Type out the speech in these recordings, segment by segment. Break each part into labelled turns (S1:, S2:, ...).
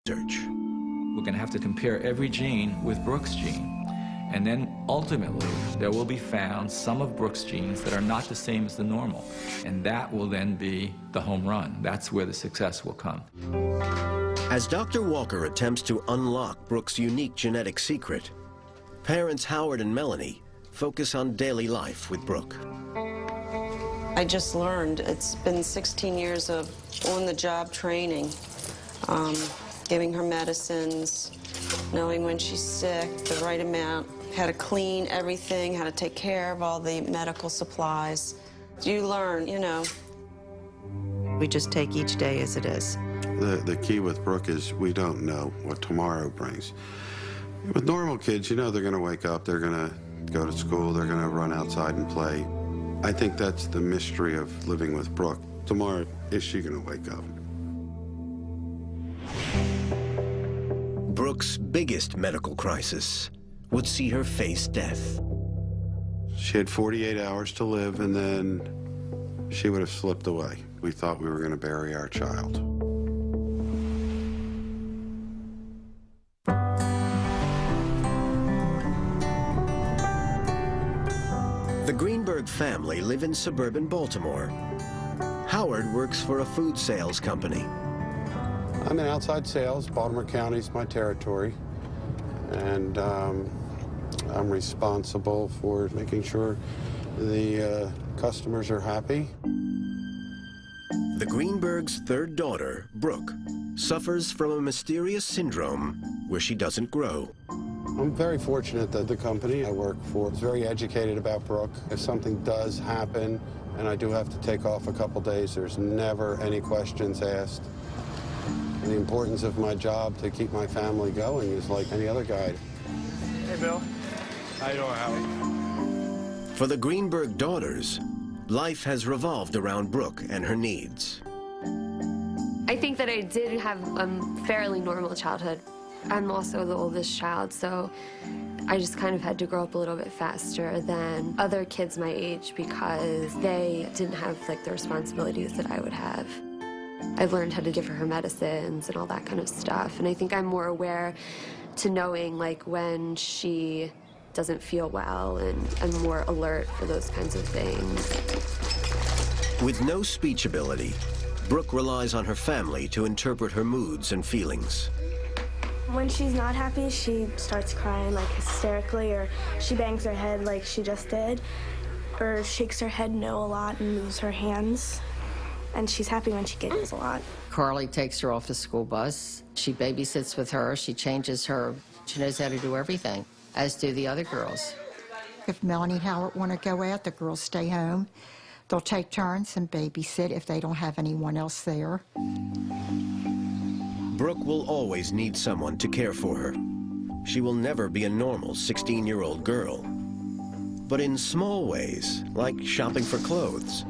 S1: research.
S2: We're going to have to compare every gene with Brooke's gene. And then ultimately, there will be found some of Brooke's genes that are not the same as the normal. And that will then be the home run. That's where the success will come.
S1: As Dr. Walker attempts to unlock Brooke's unique genetic secret, parents Howard and Melanie focus on daily life with Brooke.
S3: I just learned. It's been 16 years of on-the-job training, giving her medicines, knowing when she's sick, the right amount, how to clean everything, how to take care of all the medical supplies. You learn, you know. We just take each day as it is.
S4: The key with Brooke is we don't know what tomorrow brings. With normal kids, you know they're going to wake up, they're going to go to school, they're going to run outside and play. I think that's the mystery of living with Brooke. Tomorrow, is she going to wake up?
S1: Brooke's biggest medical crisis would see her face death.
S4: She had 48 hours to live, and then she would have slipped away. We thought we were going to bury our child.
S1: The Greenberg family live in suburban Baltimore. Howard works for a food sales company.
S4: I'm in outside sales. Baltimore County is my territory. And I'm responsible for making sure the customers are happy.
S1: The Greenbergs' third daughter, Brooke, suffers from a mysterious syndrome where she doesn't grow.
S4: I'm very fortunate that the company I work for is very educated about Brooke. If something does happen and I do have to take off a couple days, there's never any questions asked. And the importance of my job to keep my family going is like any other guy.
S5: Hey, Bill. How you doing, Howie?
S1: For the Greenberg daughters, life has revolved around Brooke and her needs.
S6: I think that I did have a fairly normal childhood. I'm also the oldest child, so I just kind of had to grow up a little bit faster than other kids my age because they didn't have like the responsibilities that I would have. I learned how to give her medicines and all that kind of stuff, and I think I'm more aware to knowing like when she doesn't feel well, and I'm more alert for those kinds of things.
S1: With no speech ability, Brooke relies on her family to interpret her moods and feelings.
S7: When she's not happy, she starts crying like hysterically, or she bangs her head like she just did, or shakes her head no a lot and moves her hands. And she's happy when she giggles a lot.
S8: Carly takes her off the school bus. She babysits with her. She changes her. She knows how to do everything, as do the other girls.
S9: If Melanie and Howard want to go out, the girls stay home. They'll take turns and babysit if they don't have anyone else there.
S1: Brooke will always need someone to care for her. She will never be a normal 16-year-old girl. But in small ways, like shopping for clothes,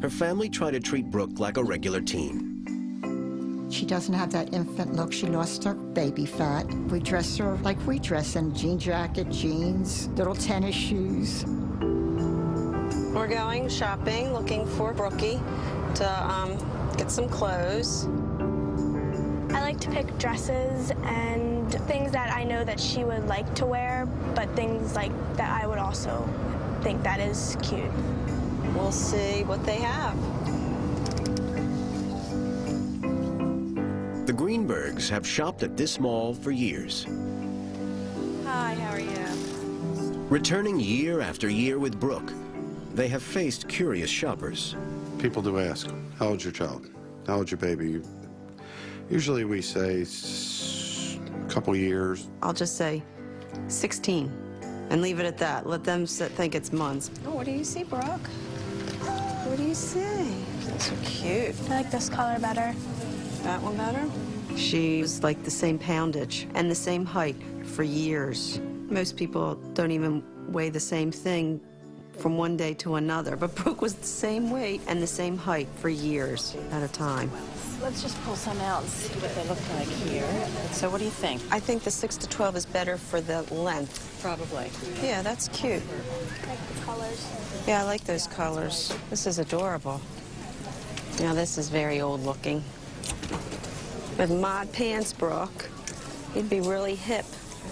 S1: her family try to treat Brooke like a regular teen.
S9: She doesn't have that infant look. She lost her baby fat. We dress her like we dress in jean jacket, jeans, little tennis shoes.
S3: We're going shopping, looking for Brookie to get some clothes.
S7: I like to pick dresses and things that I know that she would like to wear, but things like that I would also think that is cute.
S3: We'll see what they have.
S1: The Greenbergs have shopped at this mall for years.
S3: Hi, how are you?
S1: Returning year after year with Brooke, they have faced curious shoppers.
S4: People do ask, how old's your child? How old's your baby? Usually we say a couple years.
S3: I'll just say 16 and leave it at that. Let them think it's months. Oh, what do you see, Brooke? What do you see? That's so cute.
S7: I like this color better.
S3: That one better? She was like the same poundage and the same height for years. Most people don't even weigh the same thing from one day to another, but Brooke was the same weight and the same height for years at a time.
S10: Let's just pull some out and see what they look like here. So what do you think?
S3: I think the 6 to 12 is better for the length.
S10: Probably.
S3: Yeah, that's cute.
S7: I like the colors.
S3: Yeah, I like those colors. This is adorable. Now, this is very old looking. With mod pants, Brooke, he'd be really hip.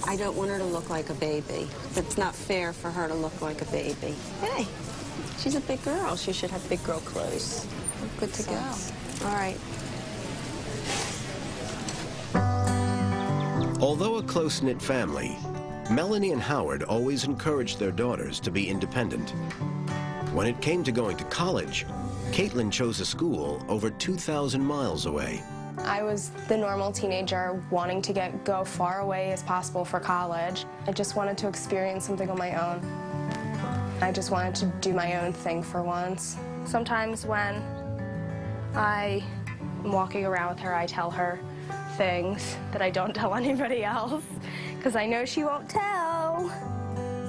S3: I don't want her to look like a baby. It's not fair for her to look like a baby. Hey, she's a big girl. She should have big girl clothes. Good to go. All right.
S1: Although a close-knit family, Melanie and Howard always encouraged their daughters to be independent. When it came to going to college, Caitlin chose a school over 2,000 miles away.
S11: I was the normal teenager wanting to go far away as possible for college. I just wanted to experience something on my own. I just wanted to do my own thing for once. Sometimes when I'm walking around with her, I tell her things that I don't tell anybody else, because I know she won't tell.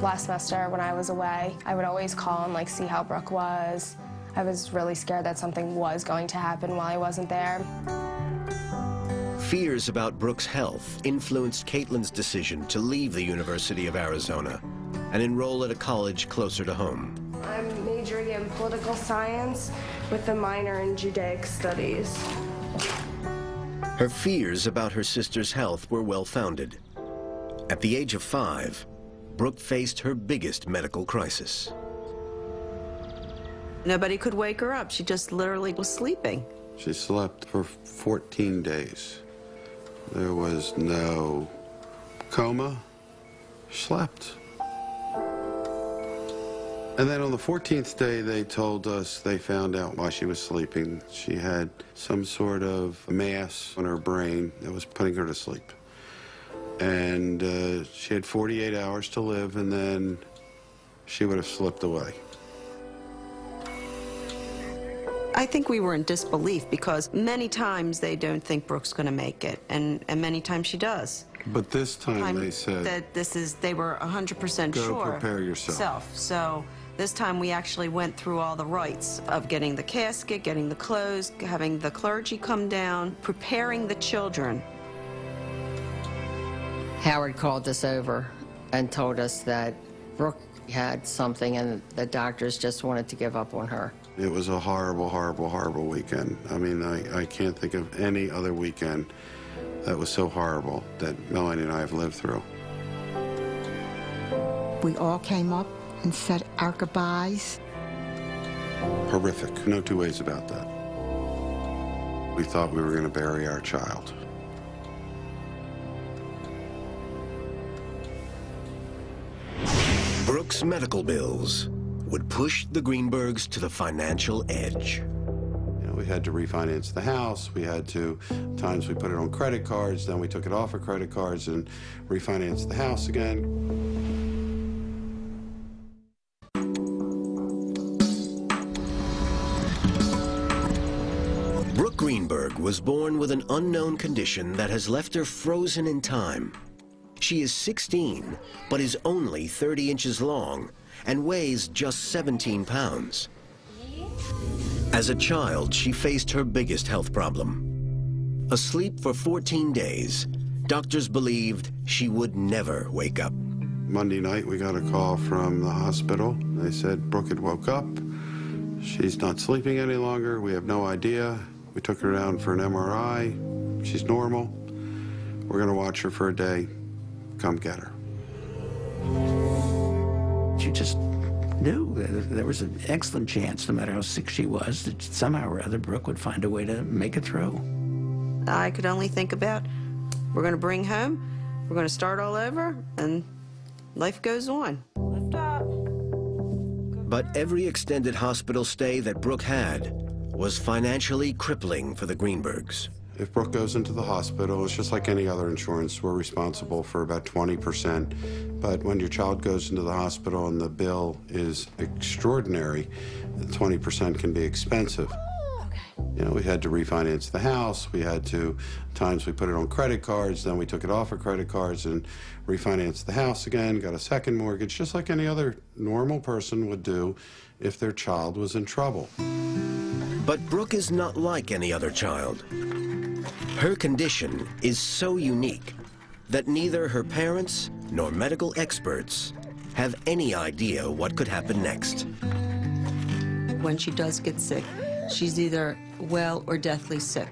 S11: Last semester when I was away, I would always call and see how Brooke was. I was really scared that something was going to happen while I wasn't there.
S1: Fears about Brooke's health influenced Caitlin's decision to leave the University of Arizona and enroll at a college closer to home.
S11: I'm majoring in political science with a minor in Judaic studies.
S1: Her fears about her sister's health were well-founded. At the age of 5, Brooke faced her biggest medical crisis.
S3: Nobody could wake her up. She just literally was sleeping.
S4: She slept for 14 days. There was no coma. She slept. And then on the 14th day, they told us they found out why she was sleeping. She had some sort of mass on her brain that was putting her to sleep. And she had 48 hours to live, and then she would have slipped away.
S3: I think we were in disbelief because many times they don't think Brooke's going to make it, and many times she does.
S4: But this time they said
S3: that they were 100%
S4: go
S3: sure.
S4: Prepare yourself.
S3: So this time we actually went through all the rites of getting the casket, getting the clothes, having the clergy come down, preparing the children.
S8: Howard called us over and told us that Brooke had something and the doctors just wanted to give up on her.
S4: It was a horrible, horrible, horrible weekend. I mean, I can't think of any other weekend that was so horrible that Melanie and I have lived through.
S9: We all came up and said our goodbyes.
S4: Horrific. No two ways about that. We thought we were going to bury our child.
S1: Brooke's medical bills would push the Greenbergs to the financial edge.
S4: You know, we had to refinance the house. We had to, times we put it on credit cards, then we took it off of credit cards and refinanced the house again.
S1: Brooke Greenberg was born with an unknown condition that has left her frozen in time. She is 16, but is only 30 inches long and weighs just 17 pounds. As a child, she faced her biggest health problem. Asleep for 14 days, doctors believed she would never wake up.
S4: Monday night, we got a call from the hospital. They said Brooke had woke up. She's not sleeping any longer. We have no idea. We took her down for an MRI. She's normal. We're going to watch her for a day. Come get her.
S12: She just knew that there was an excellent chance, no matter how sick she was, that somehow or other Brooke would find a way to make it through.
S3: I could only think about, we're going to bring home, we're going to start all over, and life goes on. Lift up.
S1: But every extended hospital stay that Brooke had was financially crippling for the Greenbergs.
S4: If Brooke goes into the hospital, it's just like any other insurance. We're responsible for about 20%. But when your child goes into the hospital and the bill is extraordinary, 20% can be expensive.
S3: Okay.
S4: You know, we had to refinance the house. We had to, times we put it on credit cards, then we took it off of credit cards and refinanced the house again, got a second mortgage, just like any other normal person would do if their child was in trouble.
S1: But Brooke is not like any other child. Her condition is so unique that neither her parents nor medical experts have any idea what could happen next.
S3: When she does get sick, she's either well or deathly sick.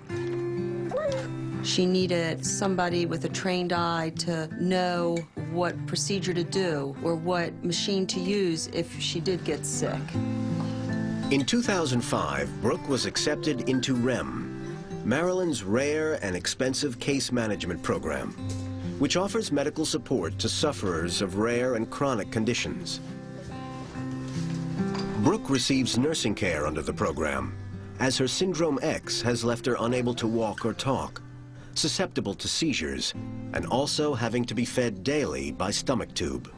S3: She needed somebody with a trained eye to know what procedure to do or what machine to use if she did get sick.
S1: In 2005, Brooke was accepted into REM, Maryland's rare and expensive case management program, which offers medical support to sufferers of rare and chronic conditions. Brooke receives nursing care under the program, as her Syndrome X has left her unable to walk or talk, susceptible to seizures, and also having to be fed daily by stomach tube.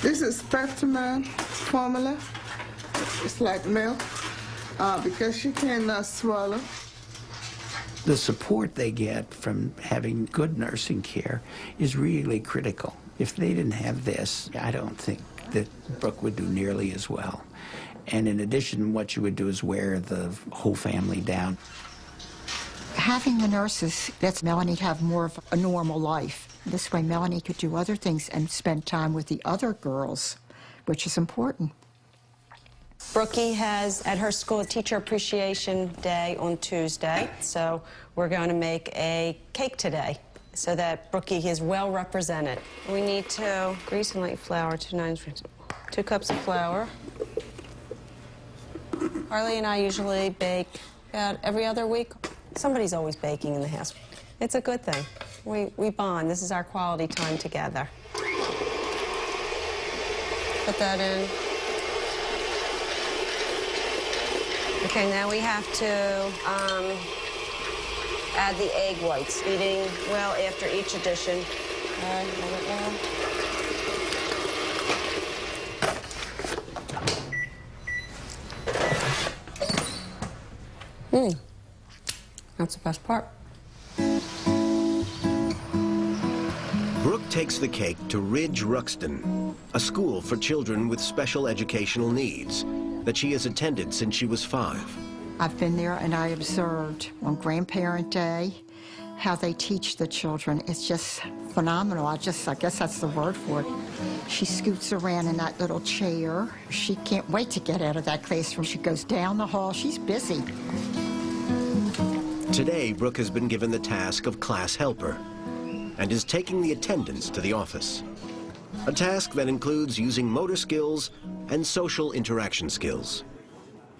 S13: This is specimen formula. It's like milk, because she cannot swallow.
S12: The support they get from having good nursing care is really critical. If they didn't have this, I don't think that Brooke would do nearly as well. And in addition, what you would do is wear the whole family down.
S9: Having the nurses lets Melanie have more of a normal life. This way, Melanie could do other things and spend time with the other girls, which is important.
S3: Brookie has at her school a Teacher Appreciation Day on Tuesday, so we're going to make a cake today so that Brookie is well represented. We need to grease and light flour, 2 cups of flour. Harley and I usually bake about every other week. Somebody's always baking in the house. It's a good thing. We bond. This is our quality time together. Put that in. Okay, now we have to add the egg whites, beating well after each addition. That's the best part.
S1: Brooke takes the cake to Ridge Ruxton, a school for children with special educational needs that she has attended since she was 5.
S9: I've been there and I observed on Grandparent Day how they teach the children. It's just phenomenal. I guess that's the word for it. She scoots around in that little chair. She can't wait to get out of that classroom. She goes down the hall. She's busy.
S1: Today, Brooke has been given the task of class helper and is taking the attendance to the office. A task that includes using motor skills and social interaction skills.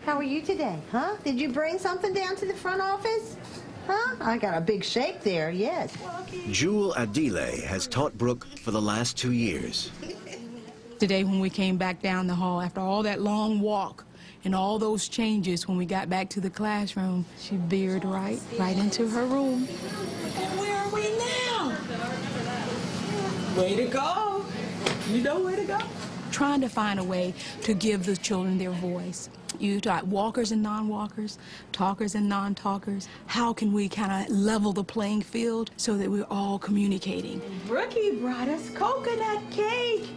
S14: How are you today, huh? Did you bring something down to the front office? Huh? I got a big shake there, yes.
S1: Jewel Adile has taught Brooke for the last 2 years.
S15: Today when we came back down the hall after all that long walk and all those changes, when we got back to the classroom, she veered right into her room.
S16: And where are we now? Way to go. You know where to go.
S15: Trying to find a way to give the children their voice. You got walkers and non-walkers, talkers and non-talkers. How can we kind of level the playing field so that we're all communicating?
S16: Brookie brought us coconut cake.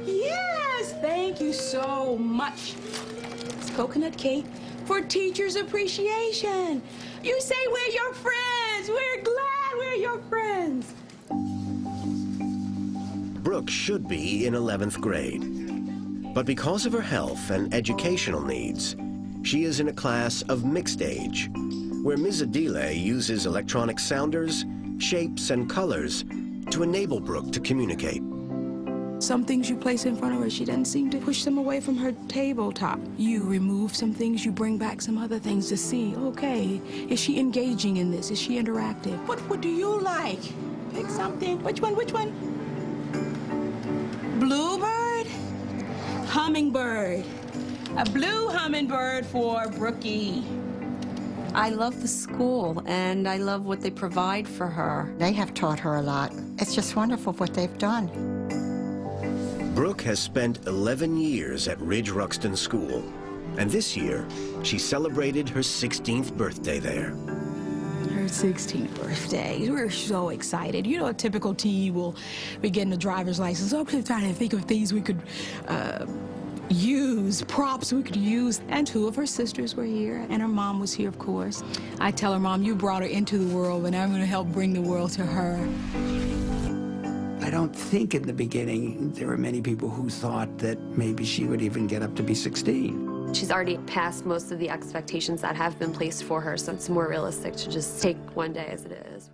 S15: Yes, thank you so much. It's coconut cake for Teachers Appreciation. You say we're your friends. We're glad we're your friends.
S1: Brooke should be in 11th grade. But because of her health and educational needs, she is in a class of mixed age, where Ms. Adile uses electronic sounders, shapes, and colors to enable Brooke to communicate.
S15: Some things you place in front of her, she doesn't seem to push them away from her tabletop. You remove some things, you bring back some other things to see. Okay, is she engaging in this? Is she interactive?
S16: What do you like? Pick something. Which one?
S15: Bluebird? Hummingbird. A blue hummingbird for Brookie.
S3: I love the school, and I love what they provide for her.
S9: They have taught her a lot. It's just wonderful what they've done.
S1: Brooke has spent 11 years at Ridge Ruxton School, and this year, she celebrated her 16th birthday there.
S15: Her 16th birthday. We're so excited. You know, a typical teen will be getting a driver's license. I'm trying to think of things we could use, props we could use. And 2 of her sisters were here, and her mom was here, of course. I tell her, Mom, you brought her into the world, and I'm going to help bring the world to her.
S12: I don't think in the beginning there were many people who thought that maybe she would even get up to be 16.
S6: She's already passed most of the expectations that have been placed for her, so it's more realistic to just take one day as it is.